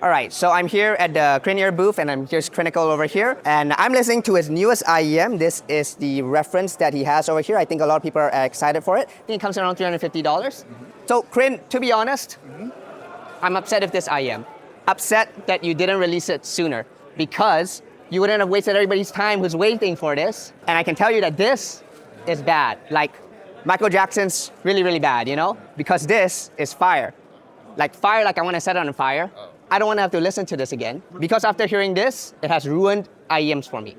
All right, so I'm here at the CrinEar booth and I'm just Critical over here and I'm listening to his newest IEM. This is the reference that he has over here. I think a lot of people are excited for it. I think it comes around $350. So Crin, to be honest, I'm upset with this IEM. Upset that you didn't release it sooner because you wouldn't have wasted everybody's time who's waiting for this. And I can tell you that this is bad. Like Michael Jackson's really, really bad, you know? Because this is fire. Like fire, like I want to set it on fire. I don't want to have to listen to this again because after hearing this, it has ruined IEMs for me.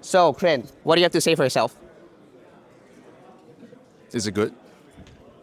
So, Crin, what do you have to say for yourself? Is it good?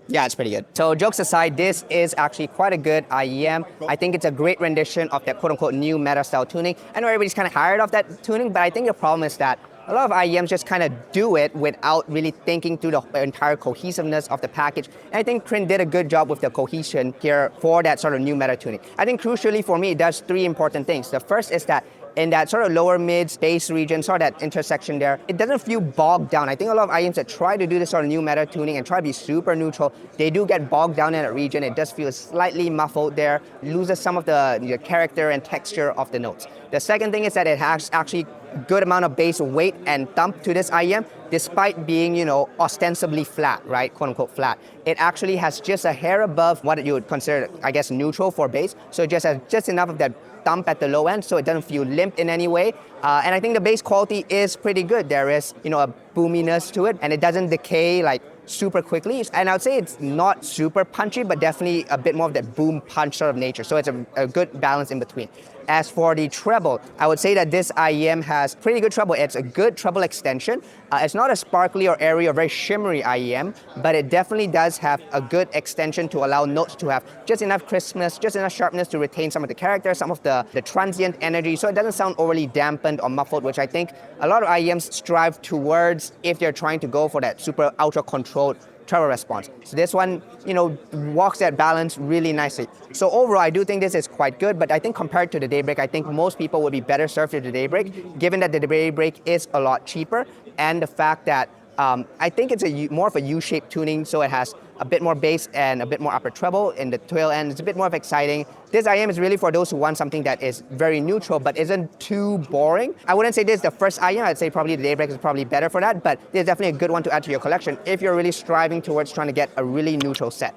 Yeah, it's pretty good. So jokes aside, this is actually quite a good IEM. I think it's a great rendition of that quote-unquote new meta style tuning. I know everybody's kind of tired of that tuning, but I think the problem is that a lot of IEMs just kind of do it without really thinking through the entire cohesiveness of the package. And I think Crin did a good job with the cohesion here for that sort of new meta tuning. I think crucially for me, it does three important things. The first is that in that sort of lower mids, bass region, sort of that intersection there, it doesn't feel bogged down. I think a lot of IEMs that try to do this sort of new meta tuning and try to be super neutral, they do get bogged down in that region. It does feel slightly muffled there, loses some of the character and texture of the notes. The second thing is that it has actually a good amount of bass weight and thump to this IEM, despite being, ostensibly flat, right? Quote unquote flat. It actually has just a hair above what you would consider, I guess, neutral for bass. So it just has just enough of that thump at the low end, so it doesn't feel limp in any way. And I think the bass quality is pretty good. There is, a boominess to it, and it doesn't decay like super quickly. And I would say it's not super punchy, but definitely a bit more of that boom punch sort of nature. So it's a good balance in between. As for the treble, I would say that this IEM has pretty good treble. It's a good treble extension. It's not a sparkly or airy or very shimmery IEM, but it definitely does have a good extension to allow notes to have just enough crispness, just enough sharpness to retain some of the character, some of the transient energy, so it doesn't sound overly dampened or muffled, which I think a lot of IEMs strive towards if they're trying to go for that super ultra controlled treble response. So this one, walks that balance really nicely. So overall, I do think this is quite good, but I think compared to the Daybreak, I think most people would be better served with the Daybreak, given that the Daybreak is a lot cheaper, and the fact that I think it's more of a U-shaped tuning, so it has a bit more bass and a bit more upper treble in the tail end. It's a bit more exciting. This IEM is really for those who want something that is very neutral but isn't too boring. I wouldn't say this is the first IEM. I'd say probably the Daybreak is probably better for that, but it's definitely a good one to add to your collection if you're really striving towards trying to get a really neutral set.